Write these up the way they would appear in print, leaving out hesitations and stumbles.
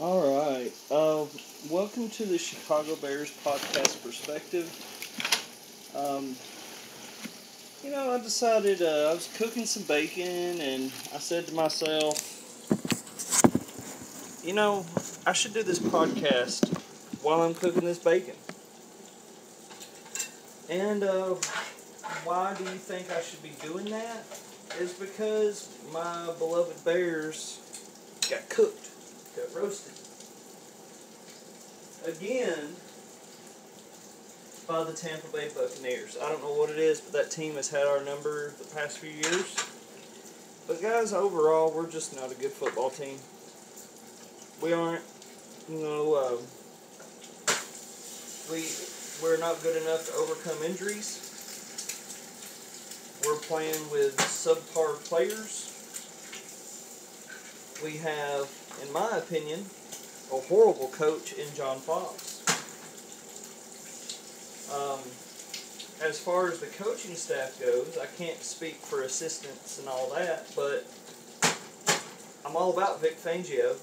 All right. Welcome to the Chicago Bears podcast perspective. Um, I decided I was cooking some bacon, and I said to myself, I should do this podcast while I'm cooking this bacon. And why do you think I should be doing that? Is because my beloved Bears got cooked, got roasted. Again, by the Tampa Bay Buccaneers. I don't know what it is, but that team has had our number the past few years. But guys, overall, we're just not a good football team. We aren't. We're not good enough to overcome injuries. We're playing with subpar players. We have, in my opinion, a horrible coach in John Fox. As far as the coaching staff goes, I can't speak for assistants and all that, but I'm all about Vic Fangio.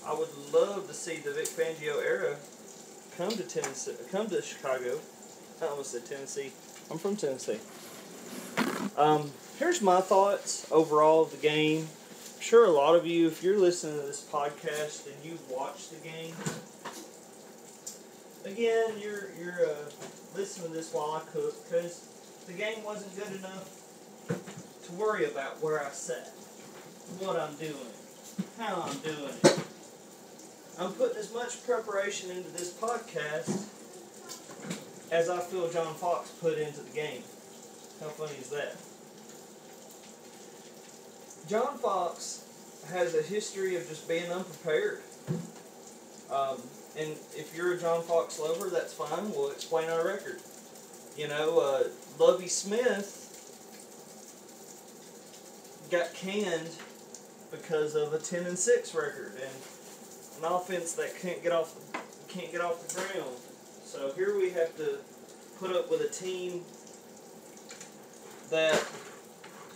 I would love to see the Vic Fangio era come to Tennessee, come to Chicago. I almost said Tennessee. I'm from Tennessee. Here's my thoughts overall of the game. I'm sure a lot of you, if you're listening to this podcast and you watch the game, again, you're listening to this while I cook because the game wasn't good enough to worry about where I sat, what I'm doing, how I'm doing it. I'm putting as much preparation into this podcast as I feel John Fox put into the game. How funny is that? John Fox has a history of just being unprepared. And if you're a John Fox lover, that's fine. We'll explain our record. Lovie Smith got canned because of a 10-6 record and an offense that can't get off the ground. So here we have to put up with a team that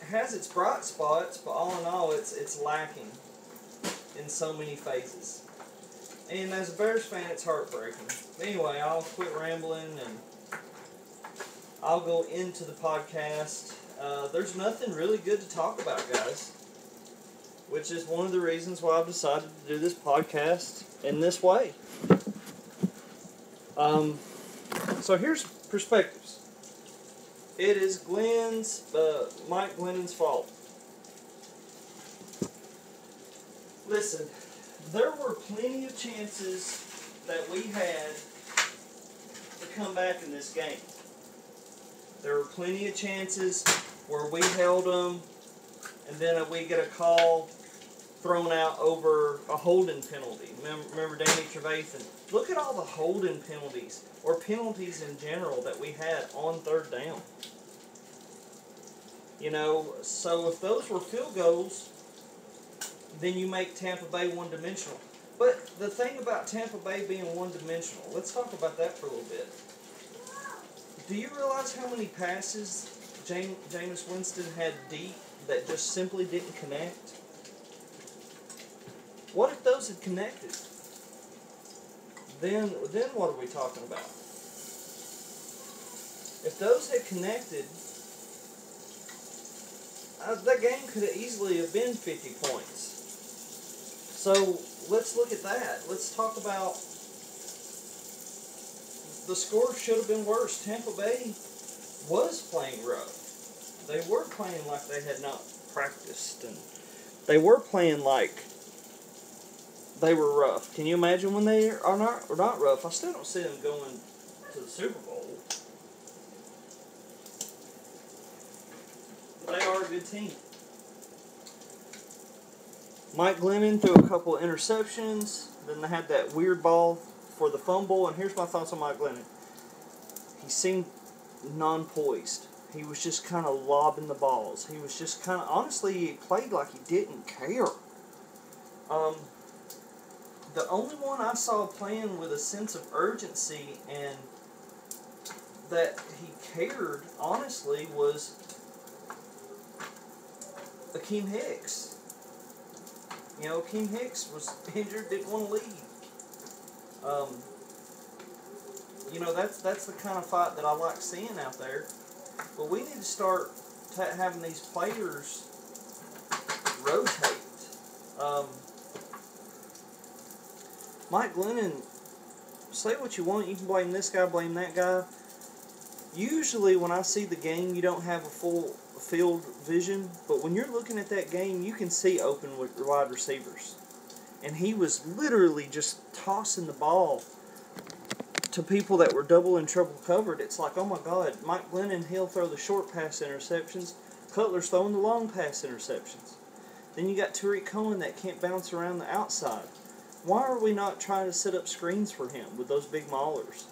has its bright spots, but all in all, it's lacking in so many phases. And as a Bears fan, it's heartbreaking. Anyway, I'll quit rambling and I'll go into the podcast. There's nothing really good to talk about, guys, which is one of the reasons why I've decided to do this podcast in this way. So here's perspectives. It is Mike Glennon's fault. Listen, there were plenty of chances that we had to come back in this game. There were plenty of chances where we held them, and then we get a call thrown out over a holding penalty. Remember Danny Trevathan? Look at all the holding penalties, or penalties in general, that we had on third down. So if those were field goals, then you make Tampa Bay one-dimensional. But the thing about Tampa Bay being one-dimensional, let's talk about that for a little bit. Do you realize how many passes Jameis Winston had deep that just simply didn't connect? What if those had connected? Then what are we talking about? If those had connected, that game could have easily have been 50 points. So let's look at that. Let's talk about the score should have been worse. Tampa Bay was playing rough. They were playing like they had not practiced, and they were playing like they were rough. Can you imagine when they are not rough? I still don't see them going to the Super Bowl. They are a good team. Mike Glennon threw a couple of interceptions. Then they had that weird ball for the fumble. And here's my thoughts on Mike Glennon. He seemed non-poised. He was just kind of lobbing the balls. He was just kind of, honestly, he played like he didn't care. The only one I saw playing with a sense of urgency and that he cared, honestly, was Akeem Hicks. You know, King Hicks was injured, didn't want to leave. You know, that's the kind of fight that I like seeing out there. But we need to start having these players rotate. Mike Glennon, say what you want. You can blame this guy, blame that guy. Usually when I see the game, you don't have a full field vision. But when you're looking at that game, you can see open wide receivers. And he was literally just tossing the ball to people that were double and triple covered. It's like, oh my God, Mike Glennon, he'll throw the short pass interceptions. Cutler's throwing the long pass interceptions. Then you got Tariq Cohen that can't bounce around the outside. Why are we not trying to set up screens for him with those big maulers?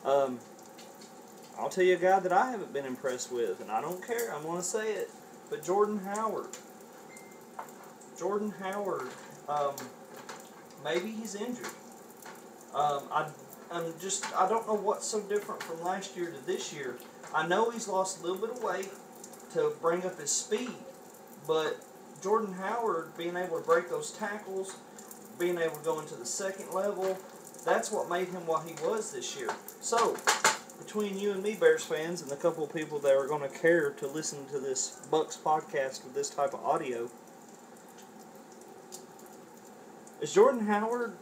I'll tell you a guy that I haven't been impressed with, and I don't care, I'm going to say it, but Jordan Howard. Jordan Howard, maybe he's injured. I don't know what's so different from last year to this year. I know he's lost a little bit of weight to bring up his speed, but Jordan Howard being able to break those tackles, being able to go into the second level, that's what made him what he was this year. So, between you and me, Bears fans, and the couple of people that are going to care to listen to this Bucs podcast with this type of audio, is Jordan Howard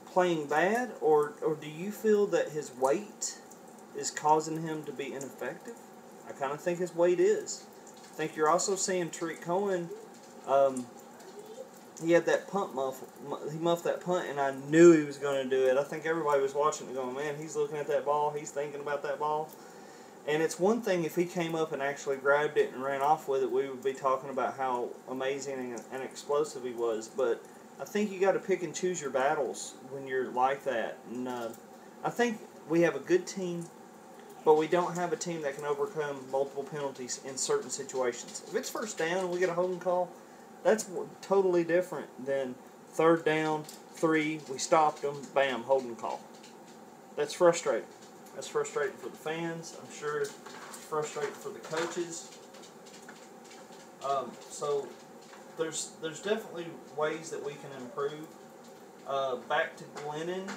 playing bad, or do you feel that his weight is causing him to be ineffective? I kind of think his weight is. I think you're also seeing Tariq Cohen, he had that punt he muffed that punt, and I knew he was going to do it. I think everybody was watching it going, man, he's looking at that ball, he's thinking about that ball. And it's one thing if he came up and actually grabbed it and ran off with it, we would be talking about how amazing and explosive he was. But I think you got to pick and choose your battles when you're like that. And I think we have a good team, but we don't have a team that can overcome multiple penalties in certain situations. If it's first down and we get a holding call, that's totally different than third down, 3, we stopped them, bam, holding call. That's frustrating. That's frustrating for the fans. I'm sure it's frustrating for the coaches. So there's definitely ways that we can improve. Back to Glennon.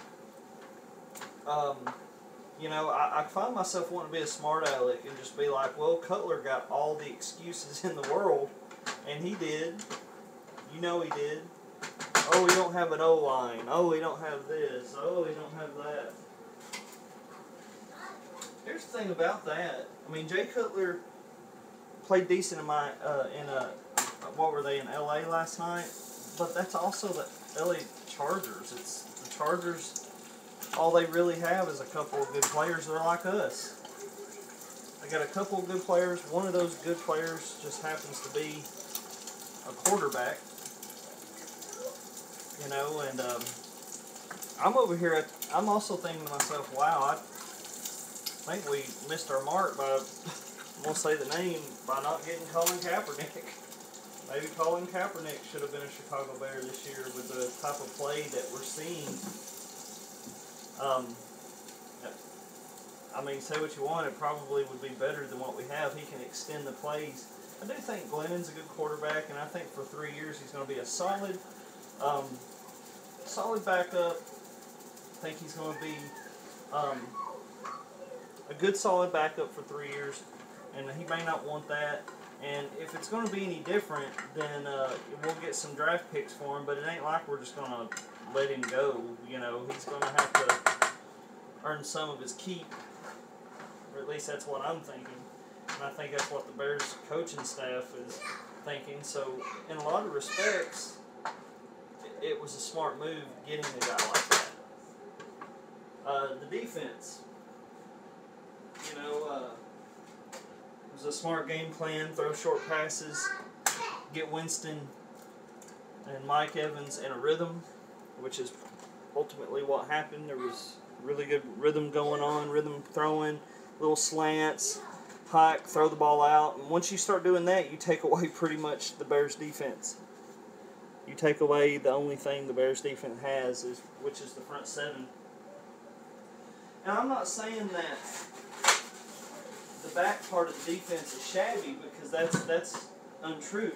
You know, I find myself wanting to be a smart aleck and just be like, well, Cutler got all the excuses in the world, and he did. You know he did. Oh, we don't have an O-line. Oh, we don't have this. Oh, we don't have that. Here's the thing about that. I mean, Jay Cutler played decent in what were they, in LA last night? But that's also the LA Chargers. It's the Chargers. All they really have is a couple of good players. They're like us. They got a couple of good players. One of those good players just happens to be a quarterback. You know, and I'm over here. I'm also thinking to myself, wow, I think we missed our mark by, I'm going to say the name, by not getting Colin Kaepernick. Maybe Colin Kaepernick should have been a Chicago Bear this year with the type of play that we're seeing. I mean, say what you want, it probably would be better than what we have. He can extend the plays. I do think Glennon's a good quarterback, and I think for 3 years he's going to be a solid backup. I think he's going to be a good solid backup for 3 years, and he may not want that. And if it's going to be any different, then we'll get some draft picks for him, but it ain't like we're just going to let him go. You know, he's going to have to earn some of his keep, or at least that's what I'm thinking. And I think that's what the Bears coaching staff is thinking. So, in a lot of respects, it was a smart move getting a guy like that. The defense, you know, it was a smart game plan, throw short passes, get Winston and Mike Evans in a rhythm, which is ultimately what happened. There was really good rhythm going on, rhythm throwing, little slants, hike, throw the ball out. And once you start doing that, you take away pretty much the Bears' defense. You take away the only thing the Bears' defense has, which is the front seven. And I'm not saying that the back part of the defense is shabby, because that's untrue.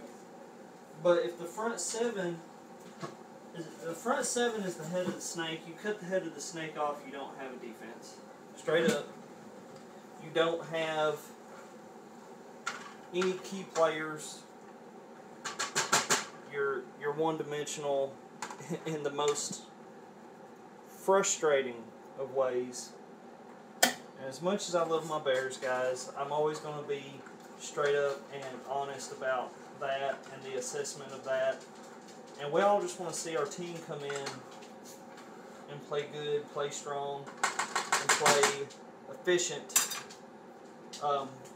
But if the front seven is the head of the snake, you cut the head of the snake off, you don't have a defense. Straight up. You don't have any key players. You're one-dimensional in the most frustrating of ways. And as much as I love my Bears, guys, I'm always going to be straight up and honest about that and the assessment of that. And we all just want to see our team come in and play good, play strong, and play efficient.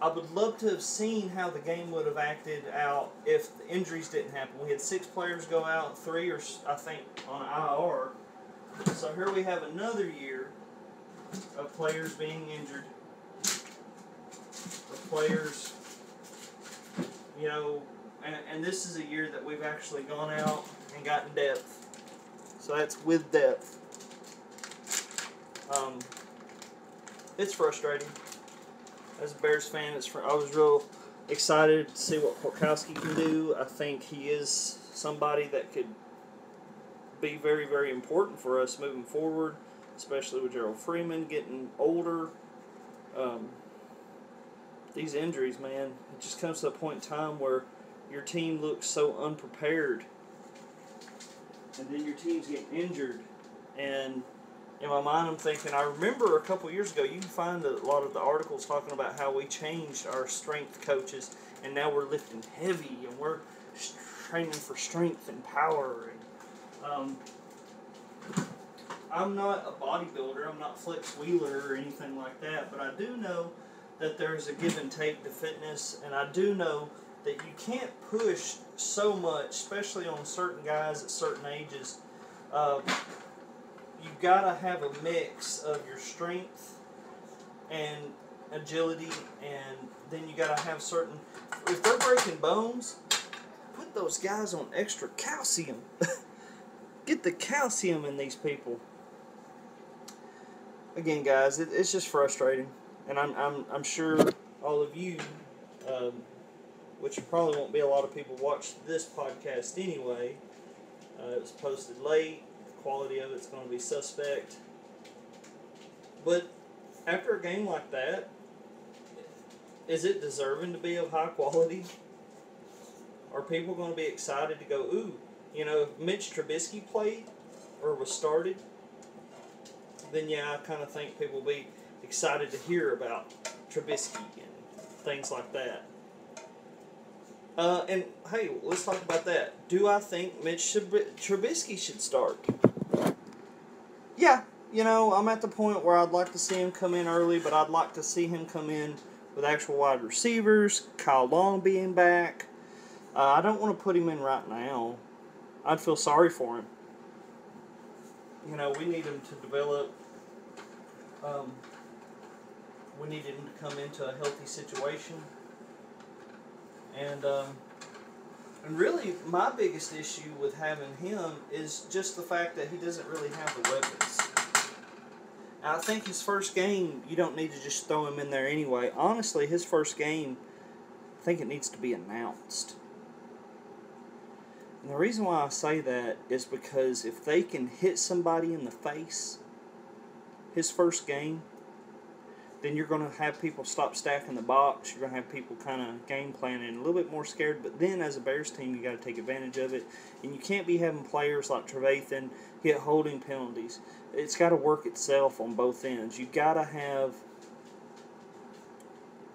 I would love to have seen how the game would have acted out if the injuries didn't happen. We had 6 players go out, 3 or I think on IR. So here we have another year of players being injured, of players, you know, and this is a year that we've actually gone out and gotten depth. So that's with depth. It's frustrating. As a Bears fan, I was real excited to see what Korkowski can do. I think he is somebody that could be very, very important for us moving forward, especially with Gerald Freeman getting older. These injuries, man, it just comes to a point in time where your team looks so unprepared, and then your team's getting injured. And in my mind, I'm thinking, I remember a couple years ago, you can find a lot of the articles talking about how we changed our strength coaches, and now we're lifting heavy, and we're training for strength and power. And I'm not a bodybuilder, I'm not Flex Wheeler or anything like that, but I do know that there's a give and take to fitness, and I do know that you can't push so much, especially on certain guys at certain ages. You've got to have a mix of your strength and agility, and then you got to have certain, if they're breaking bones, put those guys on extra calcium. Get the calcium in these people. Again, guys, it's just frustrating, and I'm sure all of you, which probably won't be a lot of people watch this podcast anyway. It was posted late. Quality of it's going to be suspect. But after a game like that, is it deserving to be of high quality? Are people going to be excited to go, ooh, you know, if Mitch Trubisky played or was started, then yeah, I kind of think people will be excited to hear about Trubisky and things like that. And hey, let's talk about that. Do I think Mitch Trubisky should start? Yeah, you know, I'm at the point where I'd like to see him come in early, but I'd like to see him come in with actual wide receivers, Kyle Long being back. I don't want to put him in right now. I'd feel sorry for him. You know, we need him to develop. We need him to come into a healthy situation. And really, my biggest issue with having him is just the fact that he doesn't really have the weapons. I think his first game, you don't need to just throw him in there anyway. Honestly, his first game, I think it needs to be announced. And the reason why I say that is because if they can hit somebody in the face his first game, then you're going to have people stop stacking the box. You're going to have people kind of game planning a little bit more scared. But then as a Bears team, you got to take advantage of it. And you can't be having players like Trevathan get holding penalties. It's got to work itself on both ends. You've got to have,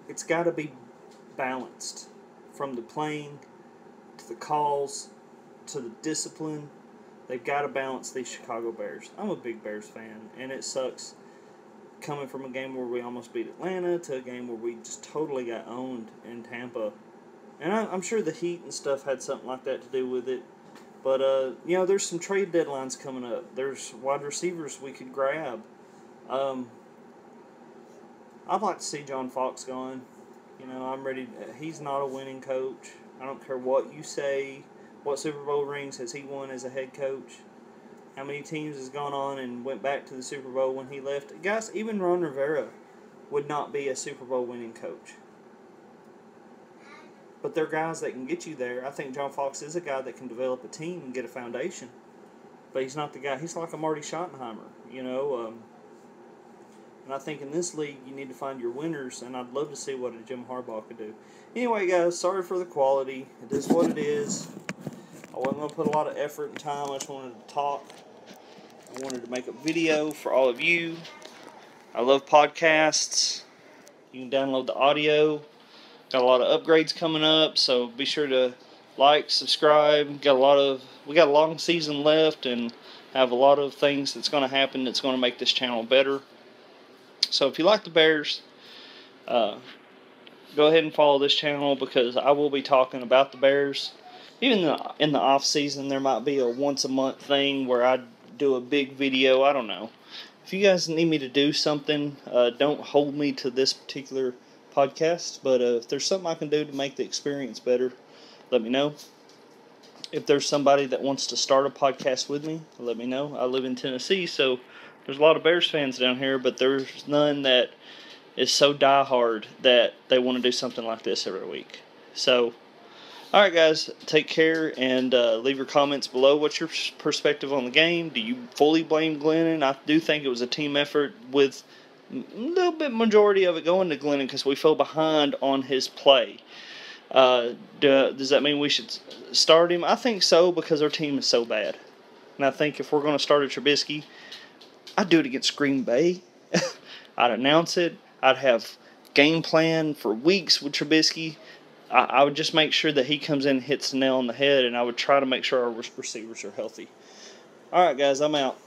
it's got to be balanced from the playing to the calls to the discipline. They've got to balance these Chicago Bears. I'm a big Bears fan, and it sucks coming from a game where we almost beat Atlanta to a game where we just totally got owned in Tampa. And I'm sure the heat and stuff had something like that to do with it. But, you know, there's some trade deadlines coming up. There's wide receivers we could grab. I'd like to see John Fox gone. You know, I'm ready. He's not a winning coach. I don't care what you say. What Super Bowl rings has he won as a head coach? How many teams has gone on and went back to the Super Bowl when he left? Guys, even Ron Rivera would not be a Super Bowl winning coach. but they're guys that can get you there. I think John Fox is a guy that can develop a team and get a foundation. But he's not the guy. He's like a Marty Schottenheimer, you know. And I think in this league, you need to find your winners, and I'd love to see what a Jim Harbaugh could do. Anyway, guys, sorry for the quality. It is what it is. I wasn't going to put a lot of effort and time. I just wanted to talk. I wanted to make a video for all of you. I love podcasts. You can download the audio. Got a lot of upgrades coming up, so be sure to like, subscribe. We got a long season left, and have a lot of things that's going to happen that's going to make this channel better. So if you like the Bears, go ahead and follow this channel, because I will be talking about the Bears. Even in the off season, there might be a once a month thing where I do a big video. I don't know. If you guys need me to do something, don't hold me to this particular podcast. But if there's something I can do to make the experience better, let me know. If there's somebody that wants to start a podcast with me, let me know. I live in Tennessee, so there's a lot of Bears fans down here, but there's none that is so diehard that they want to do something like this every week. So, alright guys, take care, and leave your comments below. What's your perspective on the game? Do you fully blame Glennon? I do think it was a team effort, with a little bit majority of it going to Glennon because we fell behind on his play. Does that mean we should start him? I think so, because our team is so bad. And I think if we're going to start a Trubisky, I'd do it against Green Bay. I'd announce it. I'd have game plan for weeks with Trubisky. I would just make sure that he comes in and hits the nail on the head, and I would try to make sure our receivers are healthy. All right, guys, I'm out.